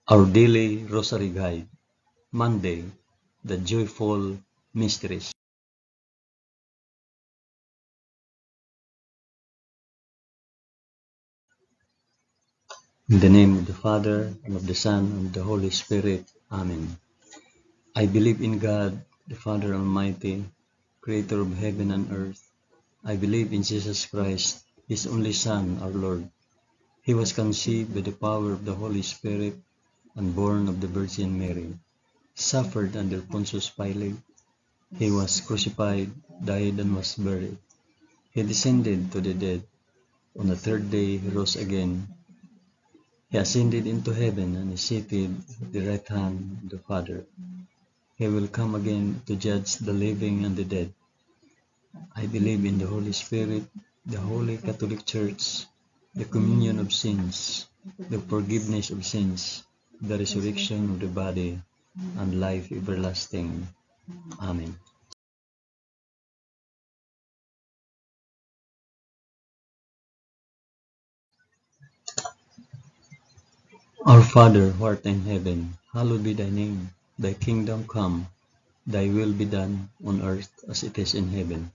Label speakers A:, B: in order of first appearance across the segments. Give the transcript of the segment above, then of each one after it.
A: Our Daily Rosary Guide, Monday, the Joyful Mysteries. In the name of the Father, and of the Son, and of the Holy Spirit. Amen. I believe in God, the Father Almighty, Creator of heaven and earth. I believe in Jesus Christ, His only Son, our Lord. He was conceived by the power of the Holy Spirit and born of the Virgin Mary. Suffered under Pontius Pilate. He was crucified, died, and was buried. He descended to the dead. On the third day he rose again. He ascended into heaven and is seated at the right hand of the Father. He will come again to judge the living and the dead. I believe in the Holy Spirit, the Holy Catholic Church, the communion of sins, the forgiveness of sins, the resurrection of the body, and life everlasting. Amen. Our Father, who art in heaven, hallowed be thy name. Thy kingdom come, thy will be done on earth as it is in heaven.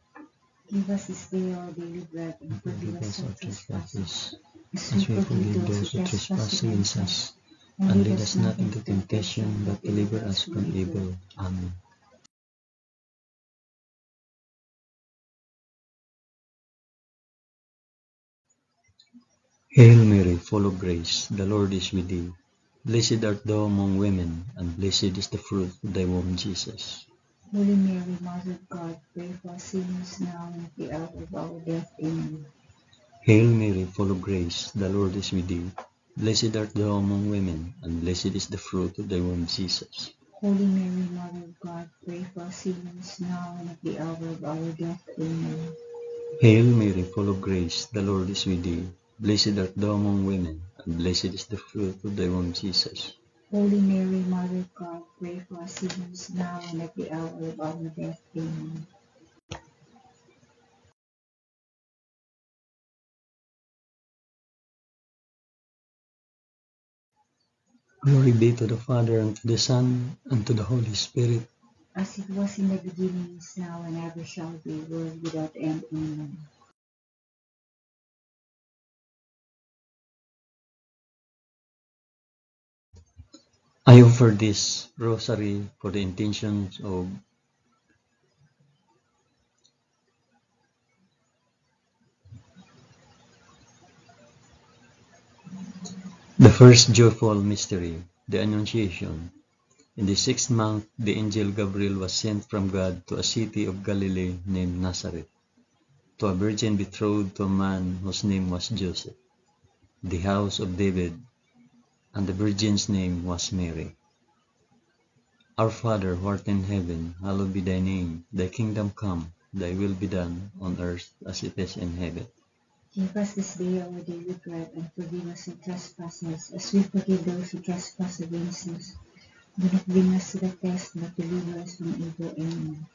B: Give us this day our daily bread, and forgive us our
A: trespasses,
B: as
A: as
B: we
A: we
B: forgive
A: forgive
B: those who
A: those who trespass against us. And lead us not into temptation, but deliver us from evil. Amen. Hail Mary, full of grace, the Lord is with thee. Blessed art thou among women, and blessed is the fruit of thy womb, Jesus.
B: Holy Mary, Mother of God, pray for us sinners now and at the hour of our death. Amen.
A: Hail Mary, full of grace, the Lord is with thee. Blessed art thou among women, and blessed is the fruit of thy womb, Jesus.
B: Holy Mary, Mother of God, pray for us sinners now and at the hour of our death. Amen.
A: Hail Mary, full of grace, the Lord is with thee. Blessed art thou among women, and blessed is the fruit of thy womb, Jesus.
B: Holy Mary, Mother of God, pray for us sinners now and at the hour of our death. Amen.
A: Glory be to the Father, and to the Son, and to the Holy Spirit.
B: As it was in the beginning, is now, and ever shall be, world without end. Amen.
A: I offer this rosary for the intentions of the first joyful mystery, the Annunciation. In the 6th month, the angel Gabriel was sent from God to a city of Galilee named Nazareth, to a virgin betrothed to a man whose name was Joseph, the house of David, and the virgin's name was Mary. Our Father, who art in heaven, hallowed be thy name. Thy kingdom come, thy will be done, on earth as it is in heaven.
B: Give us this day our daily bread, and forgive us our trespasses, as we forgive those who trespass against us. Do not bring us to the test, but deliver us from evil. Amen.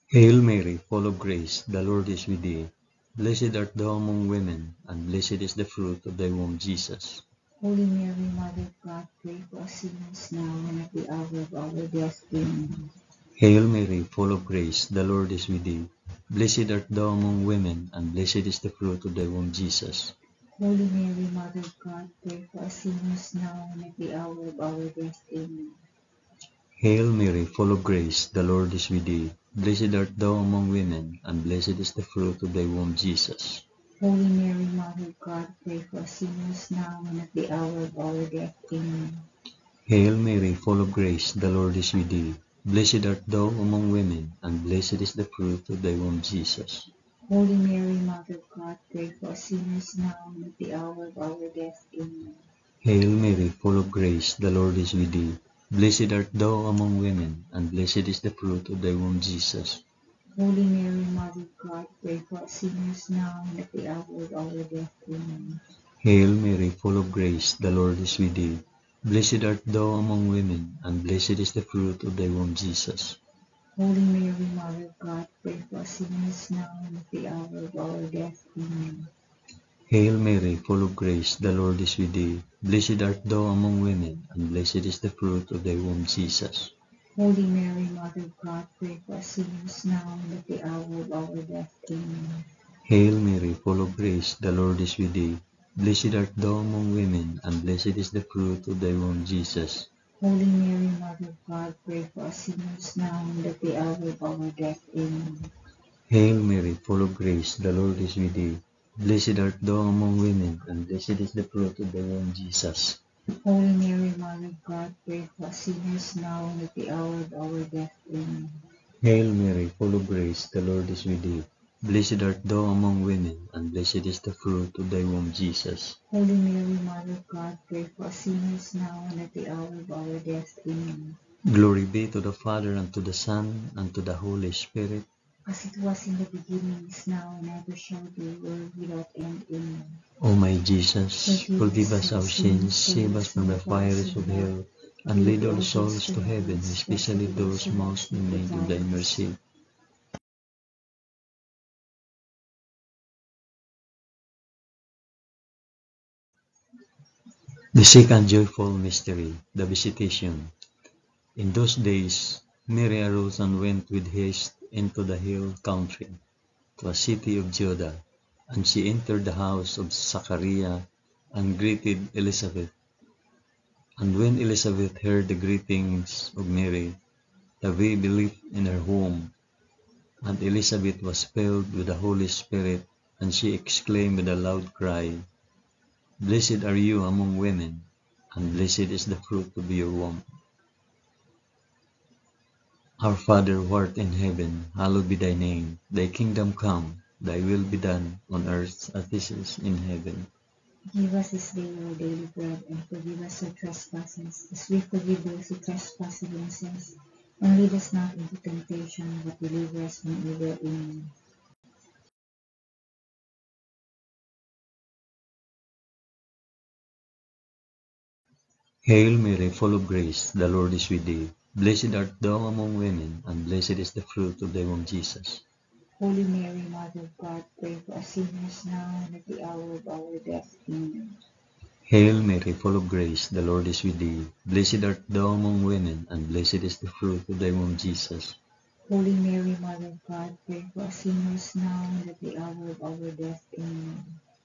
A: Hail Mary, full of grace, the Lord is with thee. Blessed art thou among women, and blessed is the fruit of thy womb, Jesus.
B: Holy Mary, Mother of God, pray for us sinners now and at the hour of our death. Amen.
A: Hail Mary, full of grace, the Lord is with thee. Blessed art thou among women, and blessed is the fruit of thy womb, Jesus.
B: Holy Mary, Mother of God, pray for us sinners now and at the hour of our death. Amen.
A: Hail Mary, full of grace, the Lord is with thee. Blessed art thou among women, and blessed is the fruit of thy womb, Jesus.
B: Holy Mary, Mother of God, pray for us sinners now and at the hour of our death. Amen.
A: Hail Mary, full of grace, the Lord is with thee. Blessed art thou among women, and blessed is the fruit of thy womb, Jesus.
B: Holy Mary, Mother of God, pray for us sinners now and at the hour of our death. Amen.
A: Hail Mary, full of grace, the Lord is with thee. Blessed art thou among women, and blessed is the fruit of thy womb, Jesus.
B: Holy Mary, Mother of God, pray for us sinners now and at the hour of our death. Amen.
A: Hail Mary, full of grace, the Lord is with thee. Blessed art thou among women, and blessed is the fruit of thy womb, Jesus.
B: Holy Mary, Mother of God, pray for us sinners now and at the hour of our death. Amen.
A: Hail Mary, full of grace, the Lord is with thee. Blessed art thou among women, and blessed is the fruit of thy womb, Jesus.
B: Holy Mary, Mother of God, pray for us sinners now and at the hour of our death. Amen.
A: Hail Mary, full of grace, the Lord is with thee. Blessed art thou among women, and blessed is the fruit of thy womb, Jesus.
B: Holy Mary, Mother of God, pray for us sinners now and at the hour of our death. Amen.
A: Hail Mary, full of grace, the Lord is with thee. Blessed art thou among women, and blessed is the fruit of thy womb, Jesus.
B: Holy Mary, Mother of God, pray for us sinners now and at the hour of our death. Amen.
A: Hail Mary, full of grace, the Lord is with thee. Blessed art thou among women, and blessed is the fruit of thy womb, Jesus.
B: Holy Mary, Mother of God, pray for us sinners now and at the hour of our death. Amen.
A: Glory be to the Father, and to the Son, and to the Holy Spirit.
B: As it was in the beginning, is now, and ever shall be, world without end. Amen.
A: O my Jesus, forgive us our sins, save us from the fires of hell, and lead all souls to heaven, especially those most in need of thy mercy. The second joyful mystery, the Visitation. In those days, Mary arose and went with haste into the hill country, to a city of Judah, and she entered the house of Zachariah and greeted Elizabeth. And when Elizabeth heard the greetings of Mary, the baby leaped in her womb, and Elizabeth was filled with the Holy Spirit, and she exclaimed with a loud cry, Blessed are you among women, and blessed is the fruit of your womb. Our Father who art in heaven, hallowed be thy name. Thy kingdom come, thy will be done, on earth as it is in heaven.
B: Give us this day our daily bread, and forgive us our trespasses, as we forgive those who trespass against us. And lead us not into temptation, but deliver us from evil. Amen.
A: Hail Mary, full of grace, the Lord is with thee. Blessed art thou among women, and blessed is the fruit of thy womb, Jesus.
B: Holy Mary, Mother of God, pray for us sinners now and at the hour of our death. Amen.
A: Hail Mary, full of grace, the Lord is with thee. Blessed art thou among women, and blessed is the fruit of thy womb, Jesus.
B: Holy Mary, Mother of God, pray for us sinners now and at the hour of our death. Amen.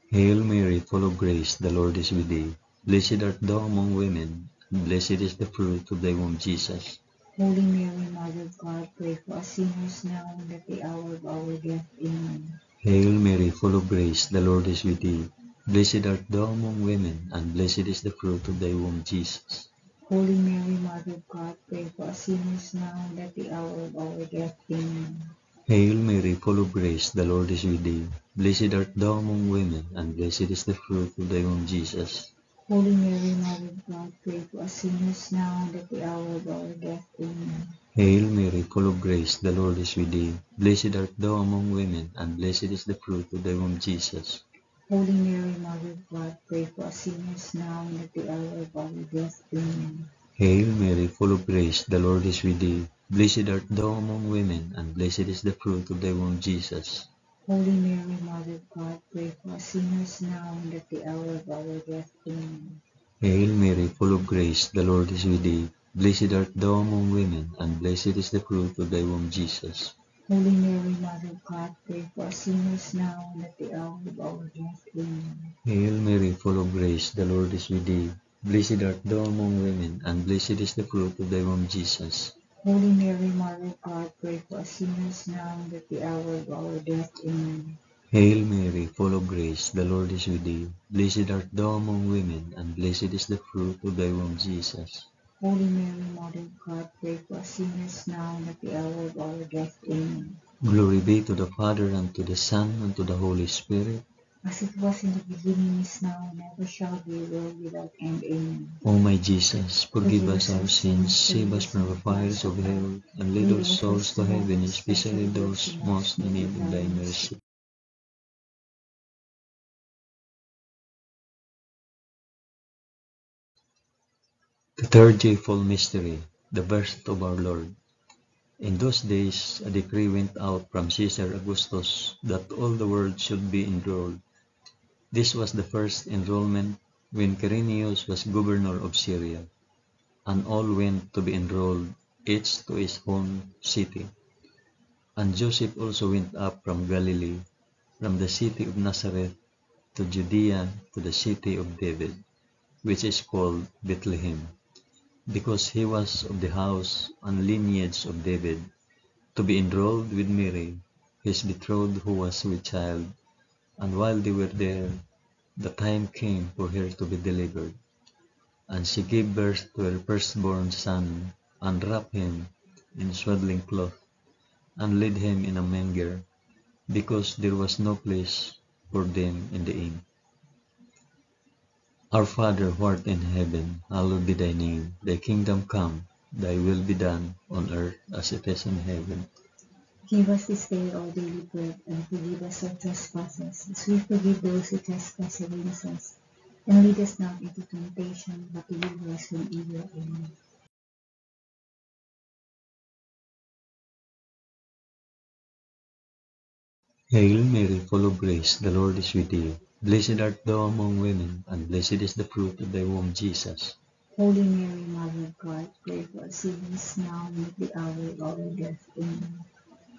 A: Hail Mary, full of grace, the Lord is with thee. Blessed art thou among women, and blessed is the fruit of thy womb, Jesus.
B: Holy Mary, Mother of God, pray for us sinners now and at the hour of our death. Amen.
A: Hail Mary, full of grace, the Lord is with thee. Blessed art thou among women, and blessed is the fruit of thy womb, Jesus.
B: Holy Mary, Mother of God, pray for us sinners now and at the hour of our death. Amen.
A: Hail Mary, full of grace, the Lord is with thee. Blessed art thou among women, and blessed is the fruit of thy womb, Jesus.
B: Holy Mary, Mother of God, pray for us sinners now and at the hour of our death. Amen.
A: Hail Mary, full of grace, the Lord is with thee. Blessed art thou among women, and blessed is the fruit of thy womb, Jesus.
B: Holy Mary, Mother of God, pray for us sinners now and at the hour of our death. Amen.
A: Hail Mary, full of grace, the Lord is with thee. Blessed art thou among women, and blessed is the fruit of thy womb, Jesus.
B: Holy Mary, Mother of God, pray for us sinners now and at the hour of our death. Amen.
A: Hail Mary, full of grace, the Lord is with thee. Blessed art thou among women, and blessed is the fruit of thy womb, Jesus.
B: Holy Mary, Mother of God, pray for us sinners now and at the hour of our death. Amen.
A: Hail Mary, full of grace, the Lord is with thee. Blessed art thou among women, and blessed is the fruit of thy womb, Jesus.
B: Holy Mary, Mother of God, pray for us sinners now and at the hour of our death. Amen.
A: Hail Mary, full of grace, the Lord is with thee. Blessed art thou among women, and blessed is the fruit of thy womb, Jesus.
B: Holy Mary, Mother of God, pray for us sinners now and at the hour of our death. Amen.
A: Glory be to the Father, and to the Son, and to the Holy Spirit.
B: As it was in the beginning, is now, and ever shall be, world without end. Amen.
A: O my Jesus, forgive us our sins, save us from the fires of hell, and lead all souls to heaven, especially those most in need of thy mercy. The third joyful mystery, the birth of our Lord. In those days, a decree went out from Caesar Augustus that all the world should be enrolled. This was the first enrollment when Quirinius was governor of Syria, and all went to be enrolled, each to his own city. And Joseph also went up from Galilee, from the city of Nazareth to Judea, to the city of David, which is called Bethlehem, because he was of the house and lineage of David, to be enrolled with Mary, his betrothed, who was with child. And while they were there, the time came for her to be delivered. And she gave birth to her firstborn son, and wrapped him in swaddling cloth, and laid him in a manger, because there was no place for them in the inn. Our Father who art in heaven, hallowed be thy name. Thy kingdom come, thy will be done, on earth as it is in heaven.
B: Give us this day our daily bread, and forgive us our trespasses, as we forgive those who trespass against us. And lead us not into temptation, but deliver us from evil. Amen.
A: Hail Mary, full of grace, the Lord is with thee. Blessed art thou among women, and blessed is the fruit of thy womb, Jesus.
B: Holy Mary, Mother of God, pray for us sinners now and at the hour of our death. Amen.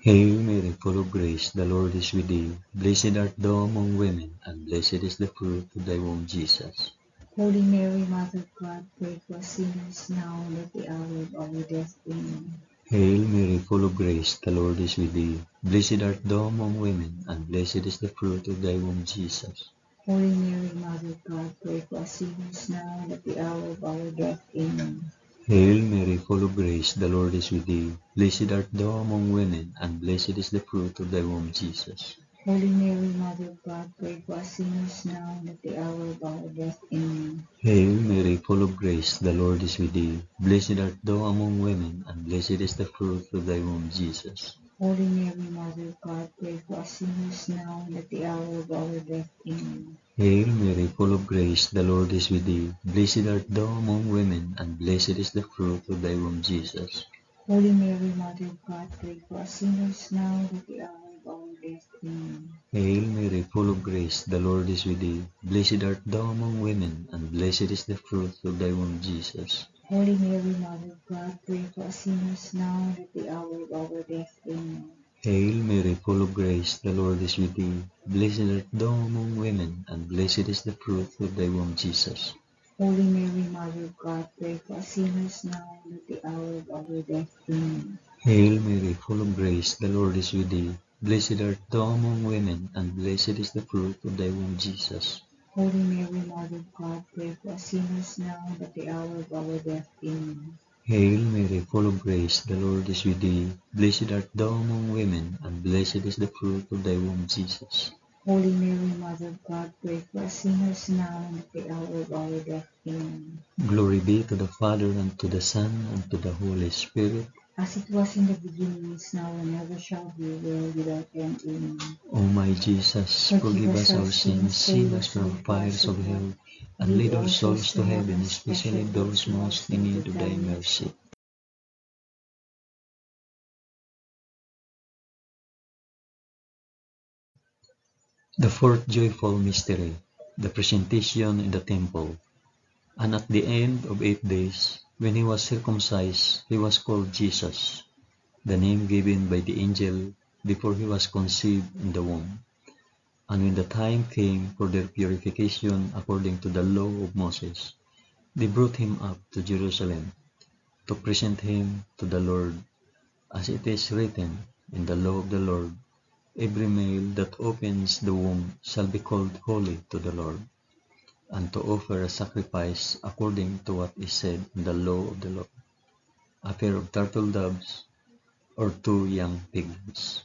A: Hail Mary, full of grace, the Lord is with thee. Blessed art thou among women, and blessed is the fruit of thy womb, Jesus.
B: Holy Mary, Mother of God, pray for us sinners now and at the hour of our death. Amen.
A: Hail Mary, full of grace, the Lord is with thee. Blessed art thou among women, and blessed is the fruit of thy womb, Jesus.
B: Holy Mary, Mother of God, pray for us sinners now and at the hour of our death. Amen.
A: Hail Mary, full of grace, the Lord is with thee. Blessed art thou among women, and blessed is the fruit of thy womb, Jesus.
B: Holy Mary, Mother of God, pray for us sinners now and at the hour of our death. Amen.
A: Hail Mary, full of grace, the Lord is with thee. Blessed art thou among women, and blessed is the fruit of thy womb, Jesus.
B: Holy Mary, Mother of God, pray for us sinners now and at the hour of our death. Amen.
A: Hail Mary, full of grace, the Lord is with thee. Blessed art thou among women, and blessed is the fruit of thy womb, Jesus.
B: Holy Mary, Mother of God, pray for us sinners now and at the hour of our death. Amen.
A: Hail Mary, full of grace, the Lord is with thee. Blessed art thou among women, and blessed is the fruit of thy womb, Jesus.
B: Holy Mary, Mother of God, pray for us sinners now and at the hour of our death. Amen.
A: Hail Mary, full of grace, the Lord is with thee. Blessed art thou among women, and blessed is the fruit of thy womb, Jesus.
B: Holy Mary, Mother of God, pray for us sinners now and at the hour of our death. Amen.
A: Hail Mary, full of grace, the Lord is with thee. Blessed art thou among women, and blessed is the fruit of thy womb, Jesus.
B: Holy Mary, Mother of God, pray for us sinners now and at the hour of our death. Amen.
A: Hail Mary, full of grace, the Lord is with thee. Blessed art thou among women, and blessed is the fruit of thy womb, Jesus.
B: Holy Mary, Mother of God, pray for us sinners now and at the hour of our death. Amen.
A: Glory be to the Father, and to the Son, and to the Holy Spirit.
B: As it was in the beginning, is now, and ever shall be, world without end. Amen.
A: O my Jesus, forgive us our sins, save us from the fires of hell, and lead all souls to heaven, especially those most in need of thy mercy. The fourth joyful mystery, the presentation in the temple. And at the end of 8 days, when he was circumcised, he was called Jesus, the name given by the angel before he was conceived in the womb. And when the time came for their purification according to the law of Moses, they brought him up to Jerusalem to present him to the Lord, as it is written in the law of the Lord, every male that opens the womb shall be called holy to the Lord, and to offer a sacrifice according to what is said in the law of the Lord, a pair of turtle doves or 2 young piglets.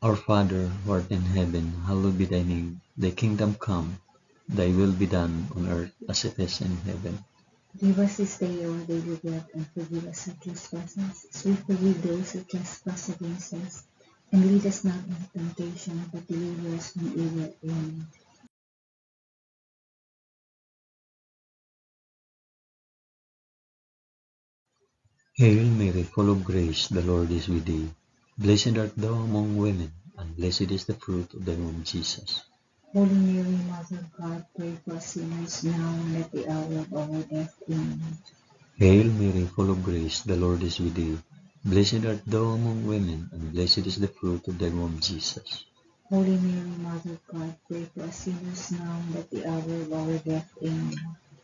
A: Our Father, who art in heaven, hallowed be thy name. Thy kingdom come, thy will be done on earth as it is in heaven.
B: Give us this day our daily bread, and forgive us our trespasses, as we forgive those who trespass against us. And lead us not into temptation, but deliver us from evil. Amen.
A: Hail Mary, full of grace, the Lord is with thee. Blessed art thou among women, and blessed is the fruit of thy womb, Jesus.
B: Holy Mary, Mother of God, pray for us sinners now and at the hour of our death. Amen.
A: Hail Mary, full of grace, the Lord is with thee. Blessed art thou among women, and blessed is the fruit of thy womb, Jesus.
B: Holy Mary, Mother of God, pray for us sinners now and at the hour of our death. Amen.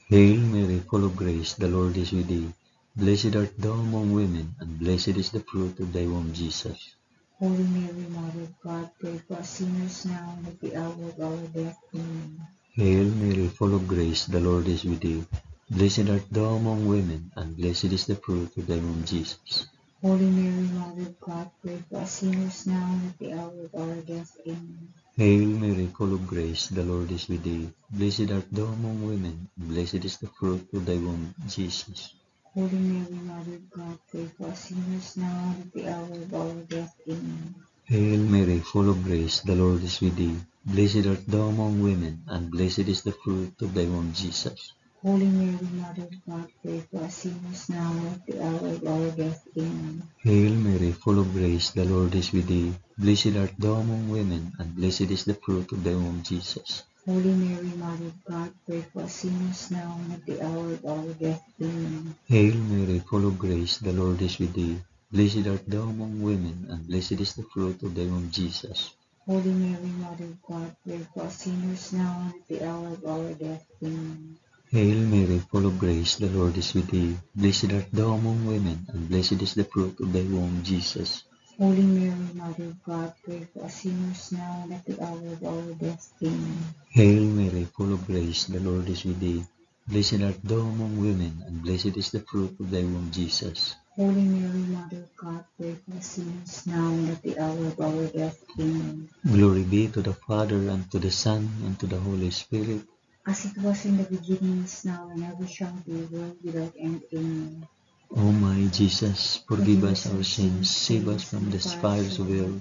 A: Hail Mary, full of grace, the Lord is with thee. Blessed art thou among women, and blessed is the fruit of thy womb, Jesus.
B: Holy Mary, Mother of God, pray for us sinners now and at the hour of our death. Amen.
A: Hail Mary, full of grace, the Lord is with thee. Blessed art thou among women, and blessed is the fruit of thy womb, Jesus.
B: Holy Mary, Mother of God, pray for us sinners now and at the hour of our death. Amen.
A: Hail Mary, full of grace, the Lord is with thee. Blessed art thou among women, and blessed is the fruit of thy womb, Jesus.
B: Holy Mary, Mother of God, pray for us sinners now and at the hour of our death. Amen.
A: Hail Mary, full of grace, the Lord is with thee. Blessed art thou among women, and blessed is the fruit of thy womb, Jesus.
B: Holy Mary, Mother of God, pray for us sinners now and at the hour of our death. Amen.
A: Hail Mary, full of grace, the Lord is with thee. Blessed art thou among women, and blessed is the fruit of thy womb, Jesus.
B: Holy Mary, Mother of God, pray for us sinners now and at the hour of our death. Amen.
A: Hail Mary, full of grace, the Lord is with thee. Blessed art thou among women, and blessed is the fruit of thy womb, Jesus.
B: Holy Mary, Mother of God, pray for us sinners now and at the hour of our death. Amen.
A: Hail Mary, full of grace, the Lord is with thee. Blessed art thou among women, and blessed is the fruit of thy womb, Jesus.
B: Holy Mary, Mother of God, pray for us sinners now and at the hour of our death. Amen.
A: Hail Mary, full of grace, the Lord is with thee. Blessed art thou among women, and blessed is the fruit of thy womb, Jesus.
B: Holy Mary, Mother of God, pray for us sinners now and at the hour of our death. Amen.
A: Glory be to the Father, and to the Son, and to the Holy Spirit.
B: As it was in the beginning, is now, and ever shall be, world without end. Amen.
A: O my Jesus, forgive us our sins, save us from the fires of hell,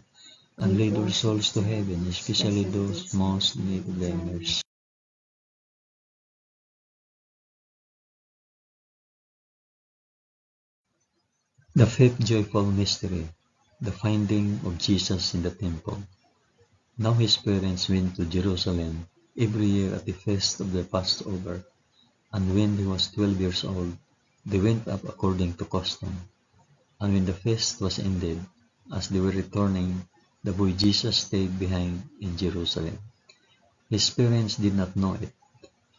A: and lead our souls to heaven, especially those most in need of thy mercy. The fifth joyful mystery, the finding of Jesus in the temple. Now his parents went to Jerusalem every year at the feast of the Passover, and when he was 12 years old, they went up according to custom. And when the feast was ended, as they were returning, the boy Jesus stayed behind in Jerusalem. His parents did not know it.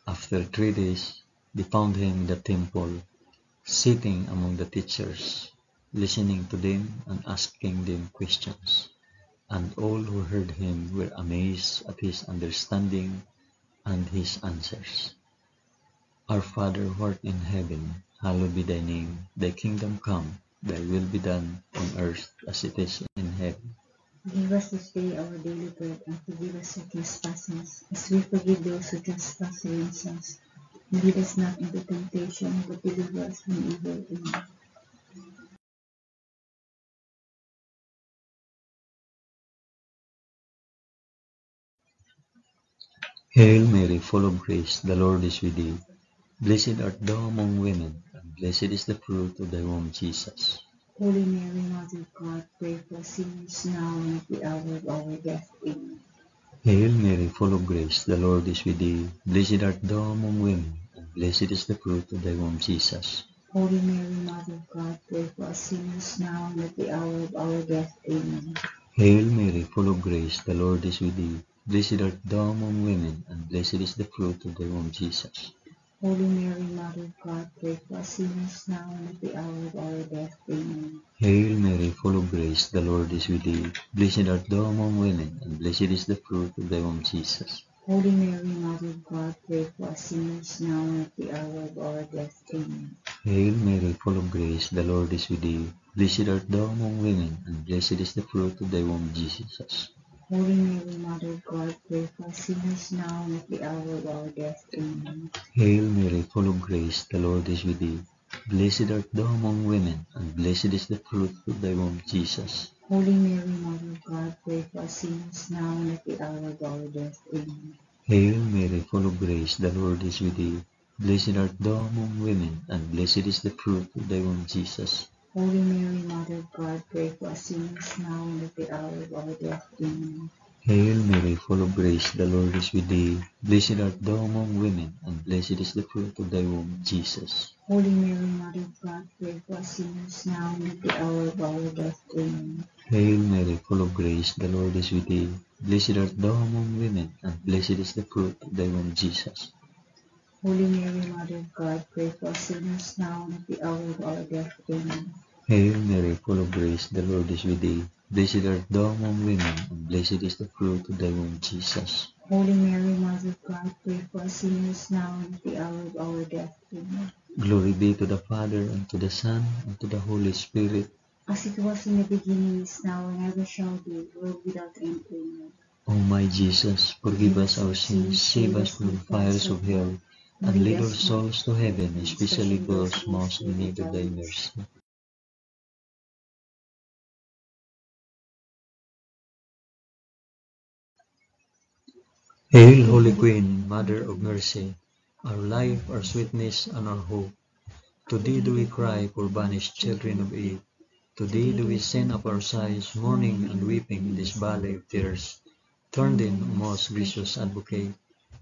A: After 3 days, they found him in the temple, sitting among the teachers, listening to them and asking them questions. And all who heard him were amazed at his understanding and his answers. Our Father who art in heaven, hallowed be thy name. Thy kingdom come, thy will be done on earth as it is in heaven.
B: Give us this day our daily bread, and forgive us our trespasses, as we forgive those who trespass against us. And lead us not into temptation, but deliver us from evil. Amen.
A: Hail Mary, full of grace, the Lord is with thee. Blessed art thou among women, and blessed is the fruit of thy womb, Jesus.
B: Holy Mary, Mother of God, pray for us sinners now and at the hour of our death. Amen.
A: Hail Mary, full of grace, the Lord is with thee. Blessed art thou among women, and blessed is the fruit of thy womb, Jesus.
B: Holy Mary, Mother of God, pray for us sinners now and at the hour of our death. Amen.
A: Hail Mary, full of grace, the Lord is with thee. Blessed art thou among women, and blessed is the fruit of thy womb, Jesus.
B: Holy Mary, Mother of God, pray for us sinners now and at the hour of our death. Amen.
A: Hail Mary, full of grace, the Lord is with thee. Blessed art thou among women, and blessed is the fruit of thy womb, Jesus.
B: Holy Mary, Mother of God, pray for us sinners now and at the hour of our death. Amen.
A: Hail Mary, full of grace, the Lord is with thee. Blessed art thou among women, and blessed is the fruit of thy womb, Jesus.
B: Holy Mary, Mother of God, pray for us sinners now and at the hour of our death. Amen.
A: Hail Mary, full of grace, the Lord is with thee. Blessed art thou among women, and blessed is the fruit of thy womb, Jesus.
B: Holy Mary, Mother of God, pray for us sinners now and at the hour of our death. Amen.
A: Hail Mary, full of grace, the Lord is with thee. Blessed art thou among women, and blessed is the fruit of thy womb, Jesus.
B: Holy Mary, Mother of God, pray for us sinners now and at the hour of our death. Amen.
A: Hail Mary, full of grace, the Lord is with thee. Blessed art thou among women, and blessed is the fruit of thy womb, Jesus.
B: Holy Mary, Mother of God, pray for us sinners now and at the hour of our death. Amen.
A: Hail Mary, full of grace, the Lord is with thee. Blessed art thou among women, and blessed is the fruit of thy womb, Jesus.
B: Holy Mary, Mother of God, pray for us sinners now and at the hour of our death. Amen.
A: Hail Mary, full of grace, the Lord is with thee. Blessed art thou among women, and blessed is the fruit of thy womb, Jesus.
B: Holy Mary, Mother of God, pray for us sinners now and at the hour of our death. Amen.
A: Glory be to the Father, and to the Son, and to the Holy Spirit.
B: As it was in the beginning, is now, and ever shall be, world without end. Amen.
A: O my Jesus, forgive us our sins, save us from the fires of hell, and lead all souls to heaven, especially those most in need of thy mercy. Hail, Holy Queen, Mother of Mercy, our life, our sweetness, and our hope. To thee do we cry, poor banished children of Eve. To thee do we send up our sighs, mourning and weeping in this valley of tears. Turn then, O most gracious Advocate,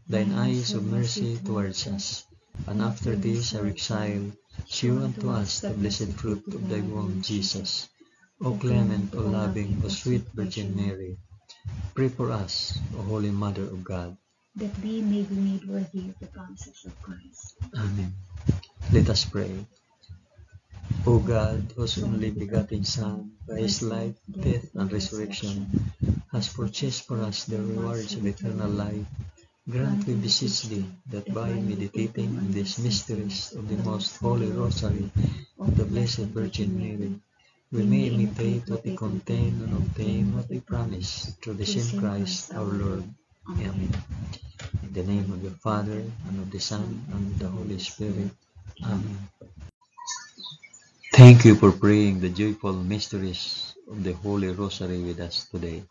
A: thine eyes of mercy towards us, and after this our exile, show unto us the blessed fruit of thy womb, Jesus. O clement, O loving, O sweet Virgin Mary, pray for us, O Holy Mother of God,
B: that we may be made worthy of the promises of Christ.
A: Amen. Let us pray. O God, whose only begotten Son, by his life, death, and resurrection, has purchased for us the rewards of eternal life, grant, we beseech thee, that by meditating on these mysteries of the most holy Rosary of the Blessed Virgin Mary, we may imitate what they contain and obtain what they promise, through the same Christ our Lord. Amen. In the name of the Father, and of the Son, and of the Holy Spirit. Amen. Thank you for praying the joyful mysteries of the Holy Rosary with us today.